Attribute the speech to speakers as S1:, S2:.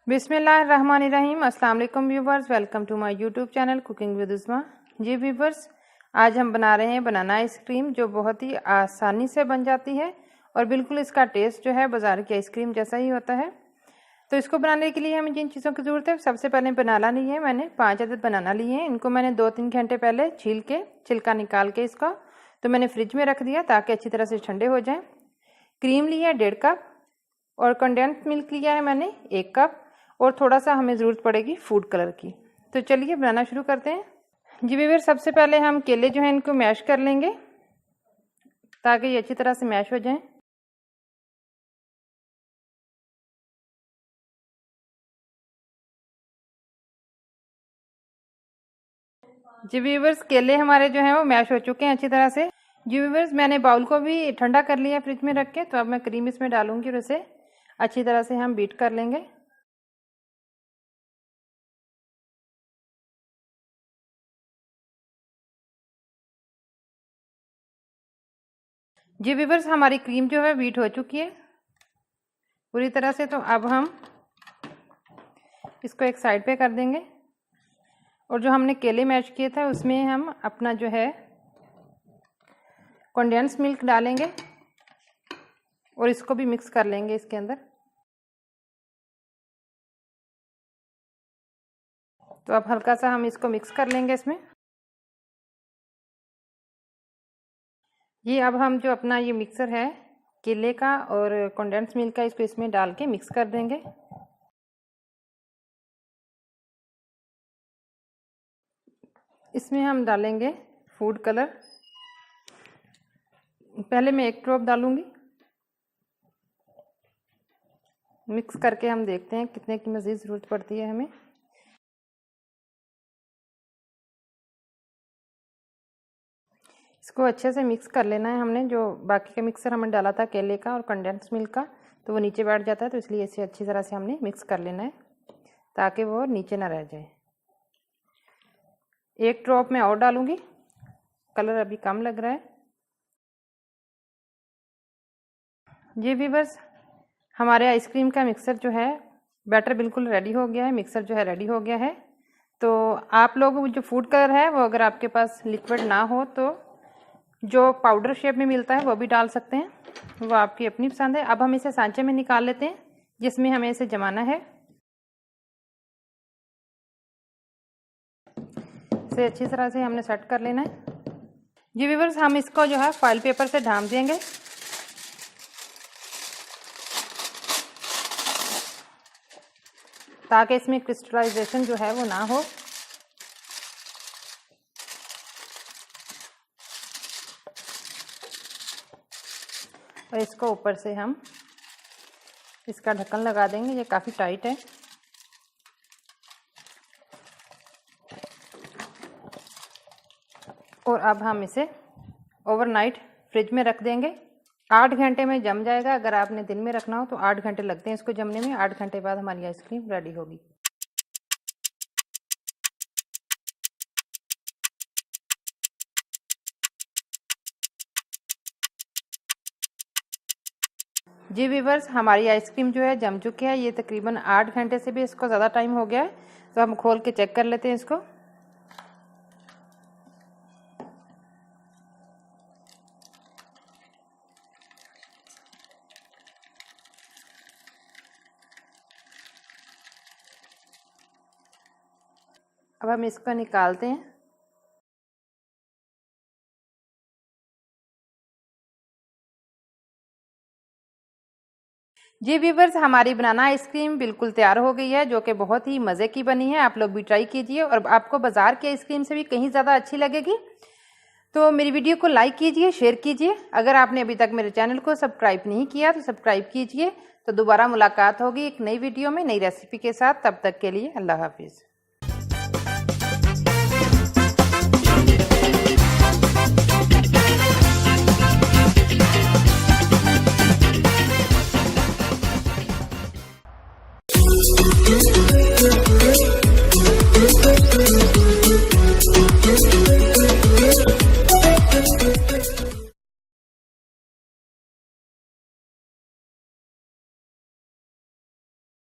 S1: बिस्मिल्लाहिर्रहमानिर्रहीम। अस्सलाम वालेकुम viewers, welcome to my YouTube channel cooking with Usma. जी व्यूवर्स, आज हम बना रहे हैं बनाना आइसक्रीम, जो बहुत ही आसानी से बन जाती है और बिल्कुल इसका टेस्ट जो है बाज़ार की आइसक्रीम जैसा ही होता है। तो इसको बनाने के लिए हमें जिन चीज़ों की ज़रूरत है, सबसे पहले बनाना ली है मैंने 5 अदद बनाना लिए हैं। इनको मैंने 2-3 घंटे पहले छील के छिलका निकाल के इसका तो मैंने फ्रिज में रख दिया ताकि अच्छी तरह से ठंडे हो जाएँ। क्रीम लिया है 1.5 कप और कंडेंस मिल्क लिया है मैंने 1 कप और थोड़ा सा हमें ज़रूरत पड़ेगी फूड कलर की। तो चलिए बनाना शुरू करते हैं। जी व्यूअर्स, सबसे पहले हम केले जो हैं इनको मैश कर लेंगे ताकि ये अच्छी तरह से मैश हो जाएं। जी व्यूअर्स, केले हमारे जो हैं वो मैश हो चुके हैं अच्छी तरह से। जी व्यूअर्स, मैंने बाउल को भी ठंडा कर लिया फ्रिज में रख के। तो अब मैं क्रीम इसमें डालूंगी और इसे अच्छी तरह से हम बीट कर लेंगे। जी व्यूअर्स, हमारी क्रीम जो है बीट हो चुकी है पूरी तरह से। तो अब हम इसको एक साइड पे कर देंगे और जो हमने केले मैश किए थे उसमें हम अपना जो है कंडेंस मिल्क डालेंगे और इसको भी मिक्स कर लेंगे इसके अंदर। तो अब हल्का सा हम इसको मिक्स कर लेंगे इसमें। ये अब हम जो अपना ये मिक्सर है केले का और कंडेंस मिल्क का, इसको इसमें डाल के मिक्स कर देंगे। इसमें हम डालेंगे फूड कलर। पहले मैं 1 ड्रॉप डालूंगी। मिक्स करके हम देखते हैं कितने की मज़ीद ज़रूरत पड़ती है हमें। इसको अच्छे से मिक्स कर लेना है हमने। जो बाकी का मिक्सर हमने डाला था केले का और कंडेंस मिल्क का, तो वो नीचे बैठ जाता है, तो इसलिए इसे अच्छी तरह से हमने मिक्स कर लेना है ताकि वो नीचे ना रह जाए। 1 ड्रॉप मैं और डालूंगी, कलर अभी कम लग रहा है। ये व्यूअर्स, हमारे आइसक्रीम का मिक्सर जो है बैटर बिल्कुल रेडी हो गया है। मिक्सर जो है रेडी हो गया है। तो आप लोग जो फूड कलर है वो अगर आपके पास लिक्विड ना हो तो जो पाउडर शेप में मिलता है वो भी डाल सकते हैं, वो आपकी अपनी पसंद है। अब हम इसे सांचे में निकाल लेते हैं जिसमें हमें इसे जमाना है। इसे अच्छी तरह से हमने सेट कर लेना है। जी व्यूअर्स, हम इसको जो है फॉइल पेपर से ढांप देंगे ताकि इसमें क्रिस्टलाइजेशन जो है वो ना हो। और इसको ऊपर से हम इसका ढक्कन लगा देंगे। ये काफ़ी टाइट है। और अब हम इसे ओवरनाइट फ्रिज में रख देंगे। 8 घंटे में जम जाएगा। अगर आपने दिन में रखना हो तो 8 घंटे लगते हैं इसको जमने में। 8 घंटे बाद हमारी आइसक्रीम रेडी होगी। जी व्यूअर्स, हमारी आइसक्रीम जो है जम चुकी है। ये तकरीबन 8 घंटे से भी इसको ज़्यादा टाइम हो गया है। तो हम खोल के चेक कर लेते हैं इसको। अब हम इसको निकालते हैं। जी व्यूअर्स, हमारी बनाना आइसक्रीम बिल्कुल तैयार हो गई है, जो कि बहुत ही मज़े की बनी है। आप लोग भी ट्राई कीजिए और आपको बाज़ार की आइसक्रीम से भी कहीं ज़्यादा अच्छी लगेगी। तो मेरी वीडियो को लाइक कीजिए, शेयर कीजिए। अगर आपने अभी तक मेरे चैनल को सब्सक्राइब नहीं किया तो सब्सक्राइब कीजिए। तो दोबारा मुलाकात होगी एक नई वीडियो में नई रेसिपी के साथ। तब तक के लिए अल्लाह हाफिज़।
S2: Thank you.